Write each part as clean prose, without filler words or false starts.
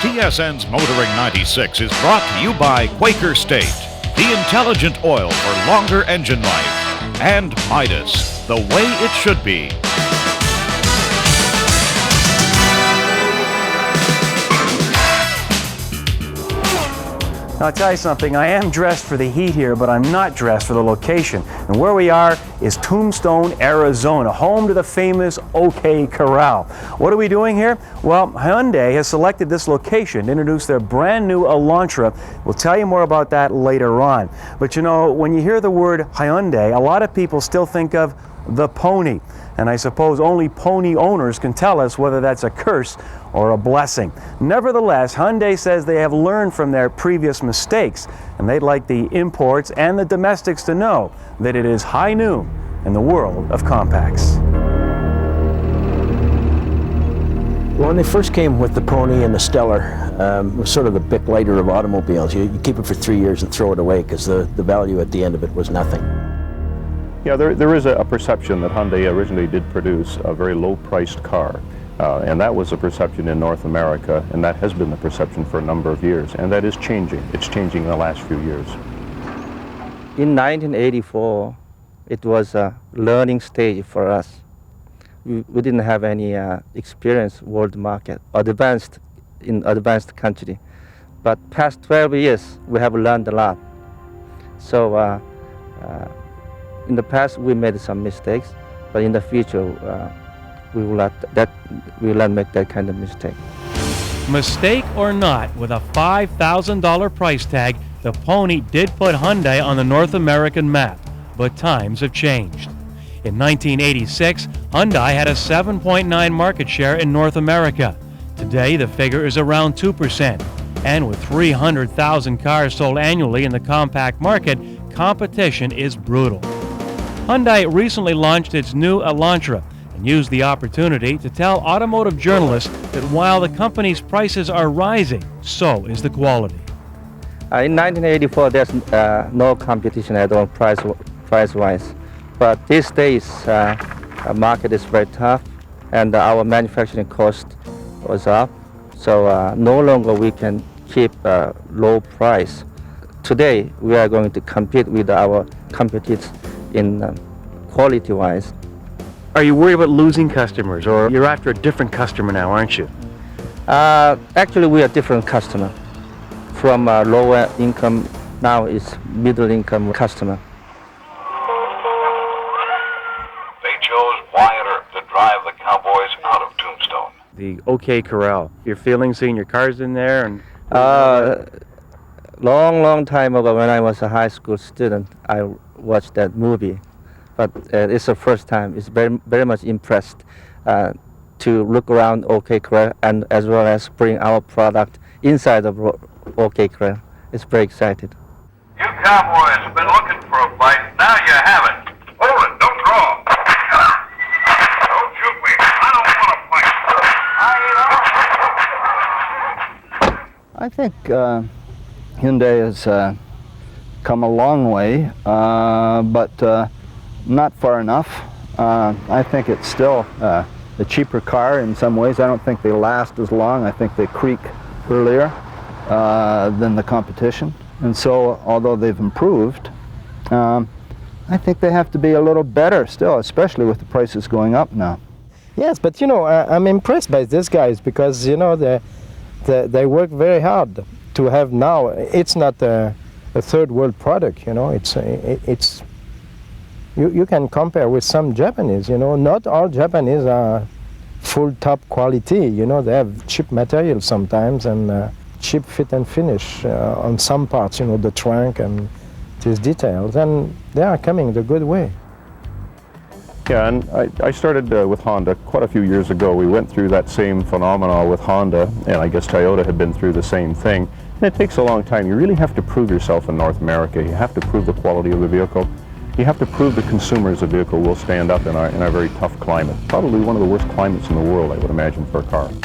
TSN's Motoring 96 is brought to you by Quaker State, the intelligent oil for longer engine life, and Midas, the way it should be. Now, I'll tell you something, I am dressed for the heat here, but I'm not dressed for the location. And where we are is Tombstone, Arizona, home to the famous OK Corral. What are we doing here? Well, Hyundai has selected this location to introduce their brand new Elantra. We'll tell you more about that later on. But you know, when you hear the word Hyundai, a lot of people still think of the pony. And I suppose only pony owners can tell us whether that's a curse or a blessing. Nevertheless, Hyundai says they have learned from their previous mistakes, and they'd like the imports and the domestics to know that it is high noon in the world of compacts. Well, when they first came with the Pony and the Stellar, it was sort of the Bic Lighter of automobiles. You keep it for 3 years and throw it away because the value at the end of it was nothing. Yeah, there is a perception that Hyundai originally did produce a very low-priced car, and that was a perception in North America, and that has been the perception for a number of years, and that is changing. It's changing in the last few years. In 1984, it was a learning stage for us. We didn't have any experience world market, advanced country, but past 12 years we have learned a lot. So. In the past, we made some mistakes, but in the future, we will not make that kind of mistake. Mistake or not, with a $5,000 price tag, the Pony did put Hyundai on the North American map, but times have changed. In 1986, Hyundai had a 7.9% market share in North America. Today, the figure is around 2%, and with 300,000 cars sold annually in the compact market, competition is brutal. Hyundai recently launched its new Elantra and used the opportunity to tell automotive journalists that while the company's prices are rising, so is the quality. In 1984, there's no competition at all price-wise. But these days, the market is very tough, and our manufacturing cost was up. So no longer we can keep low price. Today, we are going to compete with our competitors in quality-wise. Are you worried about losing customers, or you're after a different customer now, aren't you? Actually, we are different customer. From lower income, now it's middle income customer. They chose Wyatt Earp to drive the Cowboys out of Tombstone. The OK Corral. Your feelings seeing your cars in there? And long time ago, when I was a high school student, I watched that movie, but it's the first time. It's very much impressed to look around OK Corral and as well as bring our product inside of OK Corral. It's very excited. You Cowboys have been looking for a fight. Now you have it. Hold it. Don't draw. Don't shoot me. I don't want to fight. I think Hyundai has come a long way, but not far enough. I think it's still a cheaper car in some ways. I don't think they last as long. I think they creak earlier than the competition. And so, although they've improved, I think they have to be a little better still, especially with the prices going up now. Yes, but you know, I'm impressed by these guys because, you know, they work very hard to have now. It's not a third world product, you know. It's you can compare with some Japanese, you know. Not all Japanese are full top quality, you know. They have cheap materials sometimes and cheap fit and finish on some parts, you know, the trunk and these details, and they are coming the good way. Yeah, and I started with Honda quite a few years ago. We went through that same phenomenon with Honda, and I guess Toyota had been through the same thing. And it takes a long time. You really have to prove yourself in North America. You have to prove the quality of the vehicle. You have to prove the consumers the vehicle will stand up in our very tough climate. Probably one of the worst climates in the world, I would imagine, for a car. You're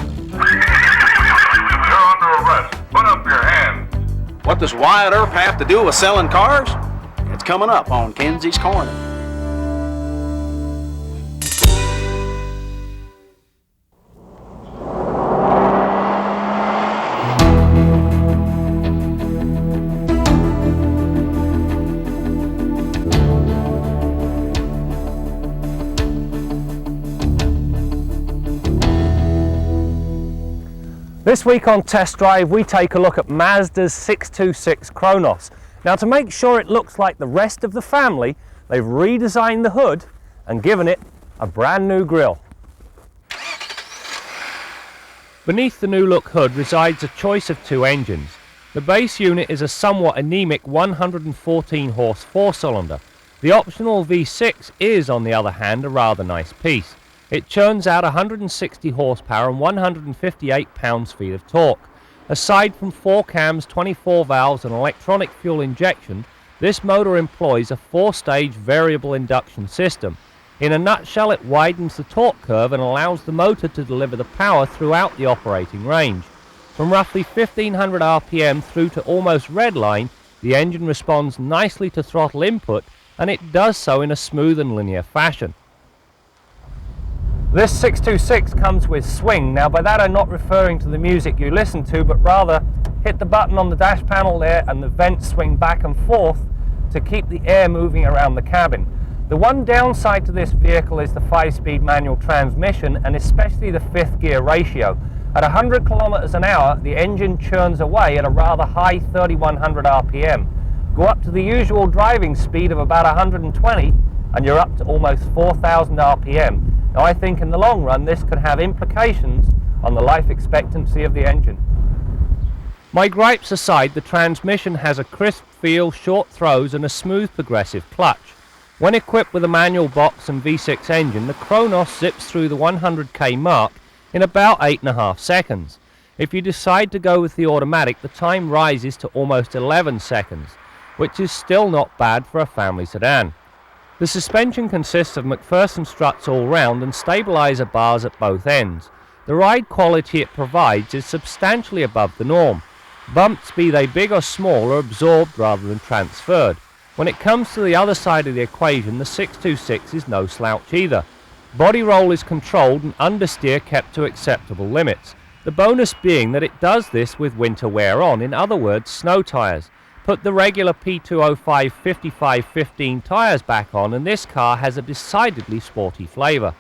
under arrest. Put up your hands. What does Wyatt Earp have to do with selling cars? It's coming up on Kenzie's Corner. This week on Test Drive, we take a look at Mazda's 626 Kronos. Now, to make sure it looks like the rest of the family, they've redesigned the hood and given it a brand new grille. Beneath the new look hood resides a choice of two engines. The base unit is a somewhat anemic 114 horse four-cylinder. The optional V6 is, on the other hand, a rather nice piece. It churns out 160 horsepower and 158 pounds-feet of torque. Aside from 4 cams, 24 valves and electronic fuel injection, this motor employs a 4-stage variable induction system. In a nutshell, it widens the torque curve and allows the motor to deliver the power throughout the operating range. From roughly 1500 RPM through to almost redline, the engine responds nicely to throttle input, and it does so in a smooth and linear fashion. This 626 comes with swing. Now, by that I'm not referring to the music you listen to, but rather hit the button on the dash panel there and the vents swing back and forth to keep the air moving around the cabin. The one downside to this vehicle is the 5-speed manual transmission, and especially the 5th gear ratio. At 100 kilometers an hour, the engine churns away at a rather high 3100 RPM. Go up to the usual driving speed of about 120 and you're up to almost 4000 RPM. Now, I think in the long run this could have implications on the life expectancy of the engine. My gripes aside, the transmission has a crisp feel, short throws and a smooth progressive clutch. When equipped with a manual box and V6 engine, the Kronos zips through the 100k mark in about 8.5 seconds. If you decide to go with the automatic, the time rises to almost 11 seconds, which is still not bad for a family sedan. The suspension consists of McPherson struts all round and stabilizer bars at both ends. The ride quality it provides is substantially above the norm. Bumps, be they big or small, are absorbed rather than transferred. When it comes to the other side of the equation, the 626 is no slouch either. Body roll is controlled and understeer kept to acceptable limits. The bonus being that it does this with winter wear on, in other words, snow tyres. Put the regular P205 5515 tyres back on and this car has a decidedly sporty flavour.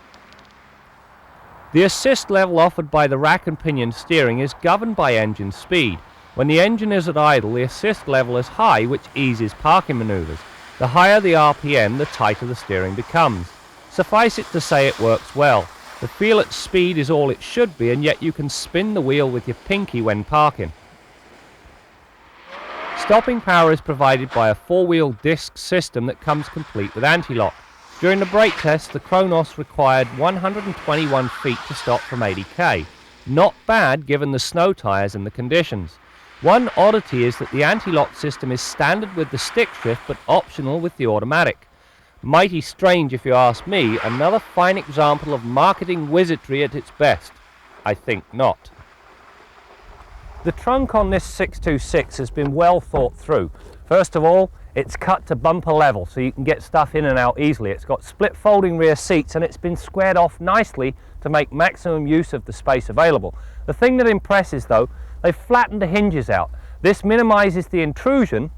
The assist level offered by the rack and pinion steering is governed by engine speed. When the engine is at idle, the assist level is high, which eases parking manoeuvres. The higher the RPM, the tighter the steering becomes. Suffice it to say it works well. The feel at speed is all it should be, and yet you can spin the wheel with your pinky when parking. Stopping power is provided by a 4-wheel disc system that comes complete with anti-lock. During the brake test, the Kronos required 121 feet to stop from 80k. Not bad given the snow tyres and the conditions. One oddity is that the anti-lock system is standard with the stick shift but optional with the automatic. Mighty strange if you ask me, another fine example of marketing wizardry at its best. I think not. The trunk on this 626 has been well thought through. First of all, it's cut to bumper level so you can get stuff in and out easily. It's got split folding rear seats and it's been squared off nicely to make maximum use of the space available. The thing that impresses though, they've flattened the hinges out. This minimizes the intrusion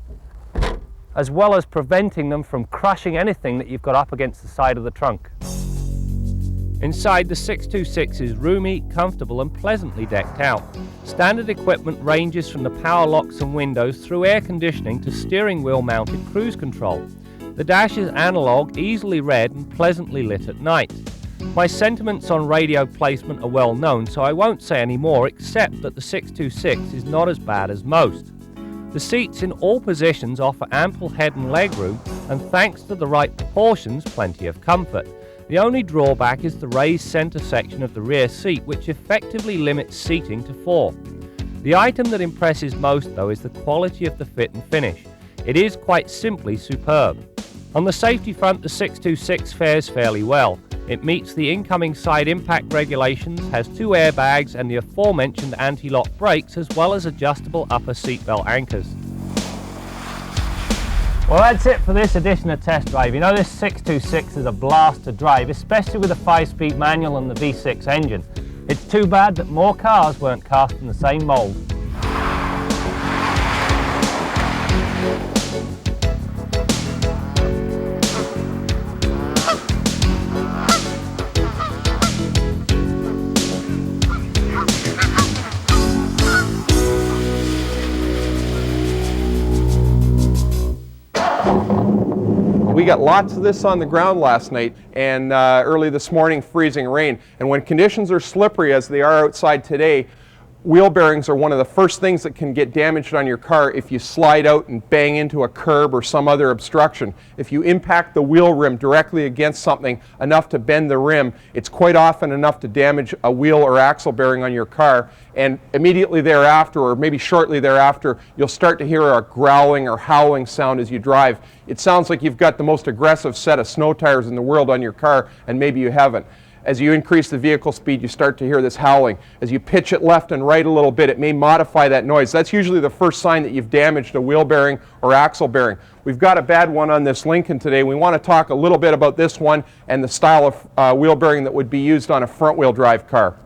as well as preventing them from crushing anything that you've got up against the side of the trunk. Inside, the 626 is roomy, comfortable and pleasantly decked out. Standard equipment ranges from the power locks and windows through air conditioning to steering wheel mounted cruise control. The dash is analog, easily read and pleasantly lit at night. My sentiments on radio placement are well known, so I won't say any more except that the 626 is not as bad as most. The seats in all positions offer ample head and leg room, and thanks to the right proportions, plenty of comfort. The only drawback is the raised center section of the rear seat, which effectively limits seating to 4. The item that impresses most, though, is the quality of the fit and finish. It is quite simply superb. On the safety front, the 626 fares fairly well. It meets the incoming side impact regulations, has 2 airbags and the aforementioned anti-lock brakes, as well as adjustable upper seatbelt anchors. Well, that's it for this edition of Test Drive. You know, this 626 is a blast to drive, especially with a 5-speed manual and the V6 engine. It's too bad that more cars weren't cast in the same mould. We got lots of this on the ground last night and early this morning, freezing rain. And when conditions are slippery as they are outside today, wheel bearings are one of the first things that can get damaged on your car if you slide out and bang into a curb or some other obstruction. If you impact the wheel rim directly against something enough to bend the rim, it's quite often enough to damage a wheel or axle bearing on your car. And immediately thereafter, or maybe shortly thereafter, you'll start to hear a growling or howling sound as you drive. It sounds like you've got the most aggressive set of snow tires in the world on your car, and maybe you haven't. As you increase the vehicle speed, you start to hear this howling. As you pitch it left and right a little bit, it may modify that noise. That's usually the first sign that you've damaged a wheel bearing or axle bearing. We've got a bad one on this Lincoln today. We want to talk a little bit about this one and the style of wheel bearing that would be used on a front-wheel drive car.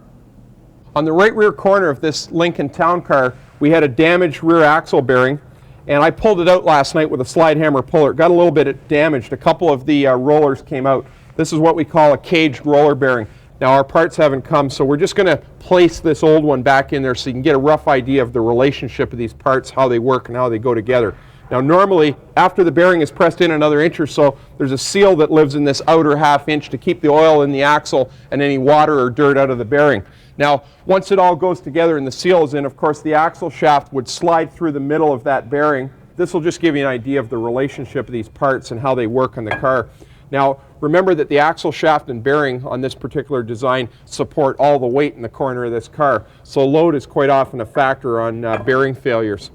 On the right rear corner of this Lincoln Town Car, we had a damaged rear axle bearing, and I pulled it out last night with a slide hammer puller. It got a little bit damaged. A couple of the rollers came out. This is what we call a caged roller bearing. Now our parts haven't come, so we're just going to place this old one back in there so you can get a rough idea of the relationship of these parts, how they work and how they go together. Now normally, after the bearing is pressed in another inch or so, there's a seal that lives in this outer half inch to keep the oil in the axle and any water or dirt out of the bearing. Now, once it all goes together and the seal is in, of course, the axle shaft would slide through the middle of that bearing. This will just give you an idea of the relationship of these parts and how they work on the car. Now, remember that the axle shaft and bearing on this particular design support all the weight in the corner of this car. So load is quite often a factor on bearing failures.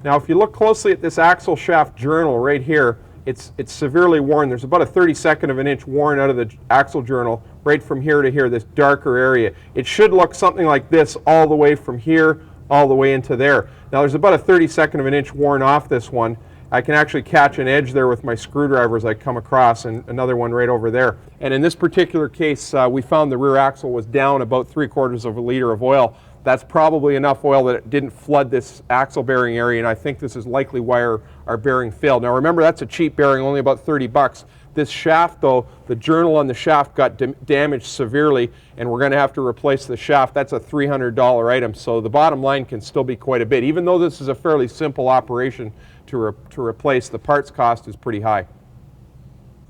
Now, if you look closely at this axle shaft journal right here, it's severely worn. There's about a 32nd of an inch worn out of the axle journal right from here to here, this darker area. It should look something like this all the way from here all the way into there. Now, there's about a 32nd of an inch worn off this one. I can actually catch an edge there with my screwdriver as I come across, and another one right over there. And in this particular case, we found the rear axle was down about 3/4 of a liter of oil. That's probably enough oil that it didn't flood this axle bearing area, and I think this is likely why our bearing failed. Now remember, that's a cheap bearing, only about 30 bucks. This shaft though, the journal on the shaft got damaged severely, and we're going to have to replace the shaft. That's a $300 item, so the bottom line can still be quite a bit. Even though this is a fairly simple operation to replace, the parts cost is pretty high.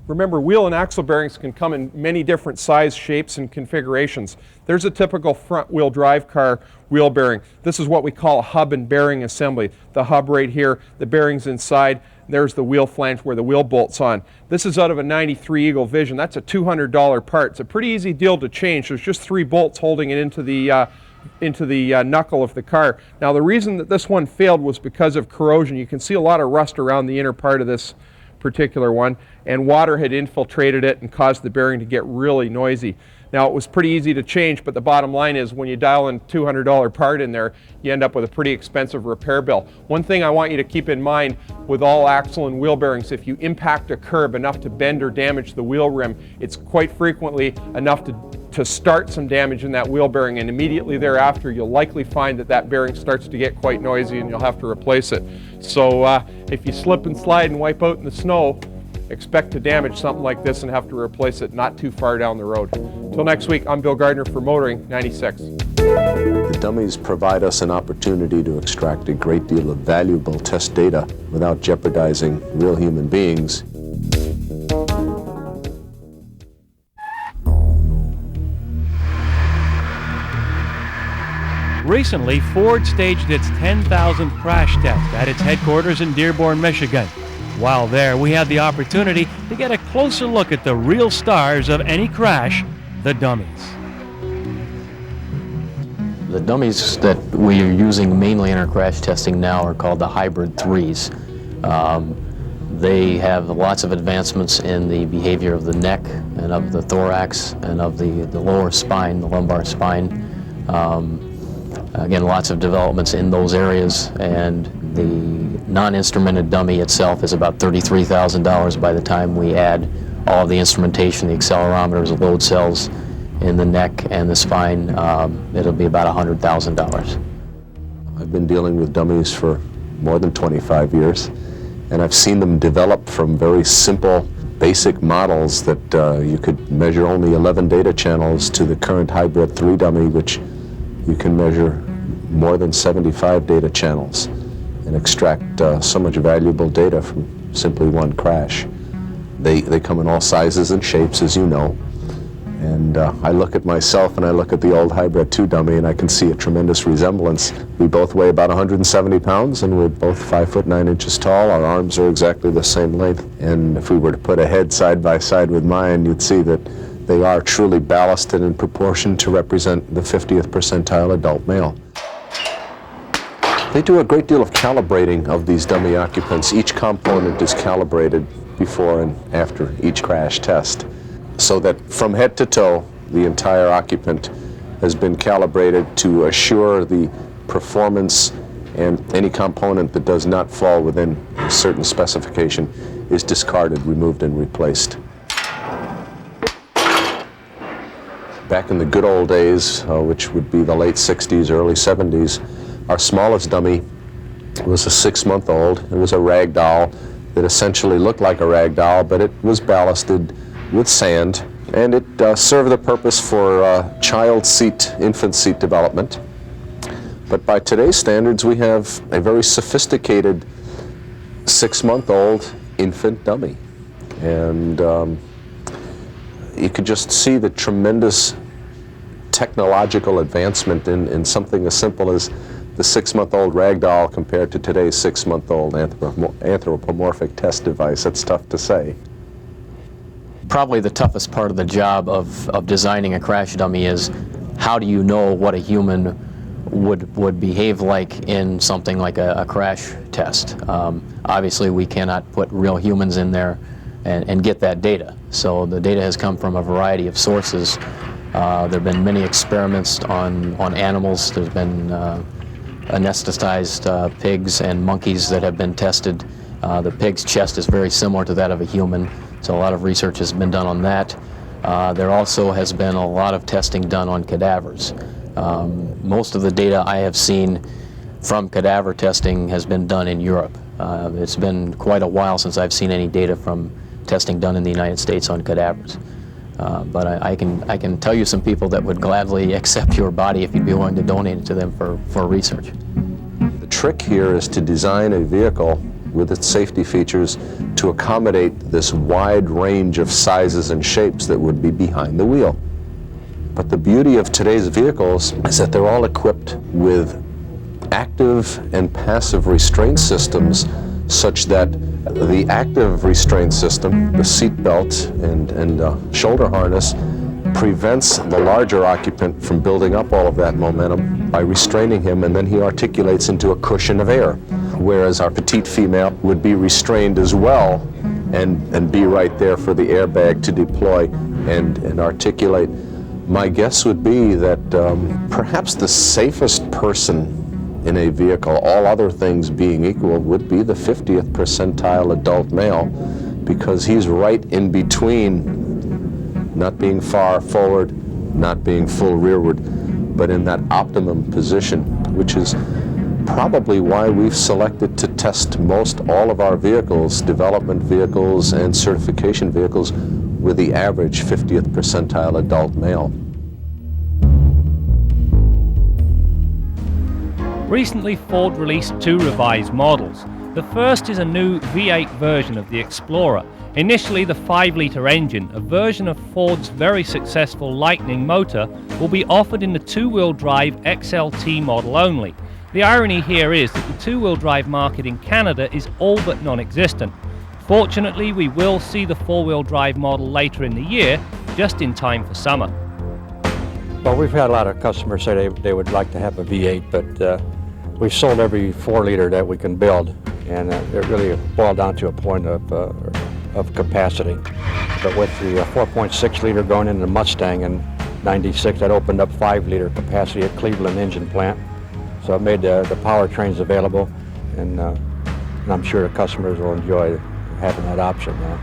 Remember, wheel and axle bearings can come in many different size, shapes, and configurations. There's a typical front-wheel drive car wheel bearing. This is what we call a hub and bearing assembly. The hub right here, the bearings inside, there's the wheel flange where the wheel bolt's on. This is out of a 93 Eagle Vision. That's a $200 part. It's a pretty easy deal to change. There's just 3 bolts holding it into the knuckle of the car. Now the reason that this one failed was because of corrosion. You can see a lot of rust around the inner part of this particular one, and water had infiltrated it and caused the bearing to get really noisy. Now it was pretty easy to change, but the bottom line is when you dial in $200 part in there, you end up with a pretty expensive repair bill. One thing I want you to keep in mind with all axle and wheel bearings, if you impact a curb enough to bend or damage the wheel rim, it's quite frequently enough to start some damage in that wheel bearing, and immediately thereafter you'll likely find that that bearing starts to get quite noisy and you'll have to replace it. So if you slip and slide and wipe out in the snow, expect to damage something like this and have to replace it not too far down the road. Until next week, I'm Bill Gardner for Motoring 96. The dummies provide us an opportunity to extract a great deal of valuable test data without jeopardizing real human beings. Recently, Ford staged its 10,000th crash test at its headquarters in Dearborn, Michigan. While there, we had the opportunity to get a closer look at the real stars of any crash, the dummies. The dummies that we are using mainly in our crash testing now are called the Hybrid 3s. They have lots of advancements in the behavior of the neck and of the thorax and of the lower spine, the lumbar spine. Again, lots of developments in those areas, and the non-instrumented dummy itself is about $33,000 by the time we add all of the instrumentation, the accelerometers, the load cells in the neck and the spine. It'll be about $100,000. I've been dealing with dummies for more than 25 years, and I've seen them develop from very simple, basic models that you could measure only 11 data channels to the current Hybrid 3 dummy, which you can measure more than 75 data channels and extract so much valuable data from simply one crash. They come in all sizes and shapes, as you know. And I look at myself and I look at the old Hybrid 2 dummy and I can see a tremendous resemblance. We both weigh about 170 pounds and we're both 5 foot 9 inches tall. Our arms are exactly the same length. And if we were to put a head side by side with mine, you'd see that they are truly ballasted in proportion to represent the 50th percentile adult male. They do a great deal of calibrating of these dummy occupants. Each component is calibrated before and after each crash test, so that from head to toe, the entire occupant has been calibrated to assure the performance, and any component that does not fall within a certain specification is discarded, removed, and replaced. Back in the good old days, which would be the late 60s, early 70s, our smallest dummy was a 6-month-old. It was a rag doll that essentially looked like a rag doll, but it was ballasted with sand, and it served the purpose for child seat, infant seat development. But by today's standards, we have a very sophisticated 6-month-old infant dummy. And you could just see the tremendous technological advancement in something as simple as the 6-month-old rag doll compared to today's 6-month-old anthropomorphic test device. That's tough to say. Probably the toughest part of the job of designing a crash dummy is how do you know what a human would behave like in something like a crash test. Obviously we cannot put real humans in there and get that data. So the data has come from a variety of sources. There have been many experiments on animals. There's been anesthetized pigs and monkeys that have been tested. The pig's chest is very similar to that of a human, so a lot of research has been done on that. There also has been a lot of testing done on cadavers. Most of the data I have seen from cadaver testing has been done in Europe. It's been quite a while since I've seen any data from testing done in the United States on cadavers. But I can tell you some people that would gladly accept your body if you'd be willing to donate it to them for research. The trick here is to design a vehicle with its safety features to accommodate this wide range of sizes and shapes that would be behind the wheel. But the beauty of today's vehicles is that they're all equipped with active and passive restraint systems, such that the active restraint system, the seat belt and shoulder harness, prevents the larger occupant from building up all of that momentum by restraining him, and then he articulates into a cushion of air. Whereas our petite female would be restrained as well and be right there for the airbag to deploy and articulate. My guess would be that perhaps the safest person in a vehicle, all other things being equal, would be the 50th percentile adult male, because he's right in between not being far forward, not being full rearward, but in that optimum position, which is probably why we've selected to test most all of our vehicles, development vehicles and certification vehicles, with the average 50th percentile adult male. Recently, Ford released 2 revised models. The first is a new V8 version of the Explorer. Initially, the 5-litre engine, a version of Ford's very successful Lightning motor, will be offered in the 2-wheel drive XLT model only. The irony here is that the 2-wheel drive market in Canada is all but non-existent. Fortunately, we will see the 4-wheel drive model later in the year, just in time for summer. Well, we've had a lot of customers say they would like to have a V8, but we've sold every 4-liter that we can build, and it really boiled down to a point of capacity. But with the 4.6-liter going into the Mustang in '96, that opened up 5-liter capacity at Cleveland engine plant. So it made the powertrains available, and I'm sure the customers will enjoy having that option now.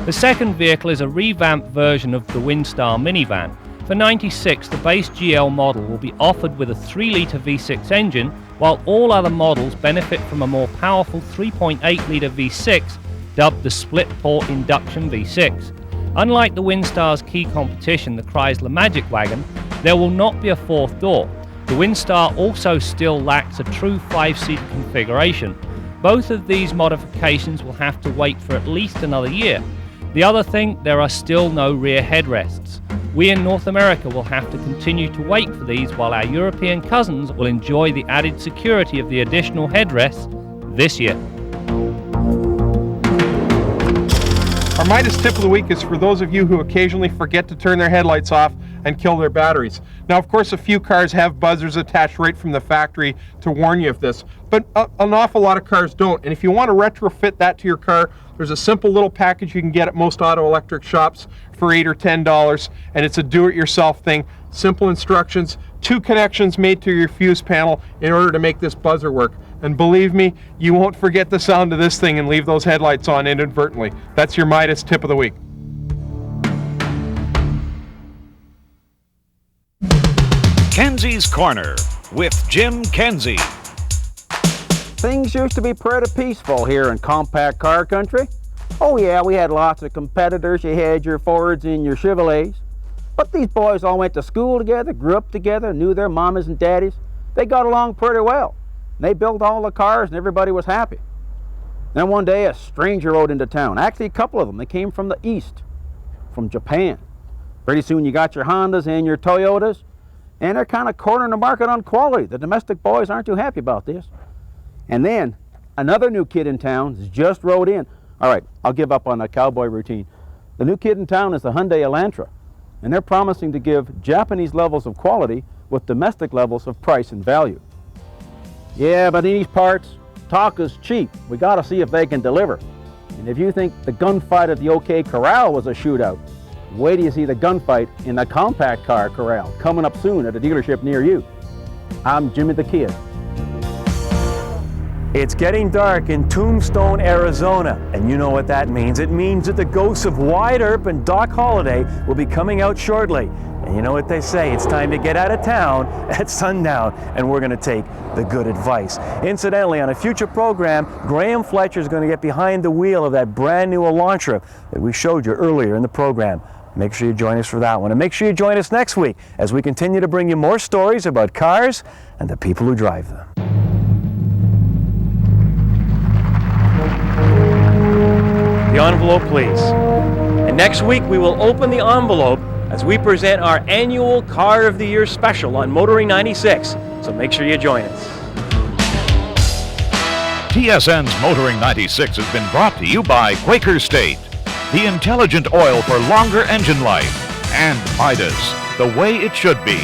The second vehicle is a revamped version of the Windstar minivan. For '96, the base GL model will be offered with a 3-litre V6 engine, while all other models benefit from a more powerful 3.8-litre V6, dubbed the split-port induction V6. Unlike the Windstar's key competition, the Chrysler Magic Wagon, there will not be a 4th door. The Windstar also still lacks a true 5-seat configuration. Both of these modifications will have to wait for at least another year. The other thing, there are still no rear headrests. We in North America will have to continue to wait for these, while our European cousins will enjoy the added security of the additional headrests this year. Our Midas tip of the week is for those of you who occasionally forget to turn their headlights off and kill their batteries. Now, of course, a few cars have buzzers attached right from the factory to warn you of this, but an awful lot of cars don't. And if you want to retrofit that to your car, there's a simple little package you can get at most auto electric shops for $8 or $10, and it's a do-it-yourself thing. Simple instructions, 2 connections made to your fuse panel in order to make this buzzer work. And believe me, you won't forget the sound of this thing and leave those headlights on inadvertently. That's your Midas tip of the week. Kenzie's Corner with Jim Kenzie. Things used to be pretty peaceful here in compact car country. Oh yeah, we had lots of competitors. You had your Fords and your Chevrolets. But these boys all went to school together, grew up together, knew their mamas and daddies. They got along pretty well. They built all the cars and everybody was happy. Then one day a stranger rode into town. Actually a couple of them. They came from the east, from Japan. Pretty soon you got your Hondas and your Toyotas, and they're kind of cornering the market on quality. The domestic boys aren't too happy about this. And then another new kid in town has just rode in. All right, I'll give up on that cowboy routine. The new kid in town is the Hyundai Elantra, and they're promising to give Japanese levels of quality with domestic levels of price and value. Yeah, but in these parts, talk is cheap. We got to see if they can deliver. And if you think the gunfight at the OK Corral was a shootout, wait till you see the gunfight in the compact car corral coming up soon at a dealership near you. I'm Jimmy the Kid. It's getting dark in Tombstone, Arizona, and you know what that means. It means that the ghosts of Wyatt Earp and Doc Holliday will be coming out shortly. And you know what they say, it's time to get out of town at sundown, and we're going to take the good advice. Incidentally, on a future program, Graham Fletcher is going to get behind the wheel of that brand new Elantra that we showed you earlier in the program. Make sure you join us for that one, and make sure you join us next week as we continue to bring you more stories about cars and the people who drive them. The envelope, please. And next week we will open the envelope as we present our annual Car of the Year special on Motoring 96. So make sure you join us. TSN's Motoring 96 has been brought to you by Quaker State, the intelligent oil for longer engine life, and Midas, the way it should be.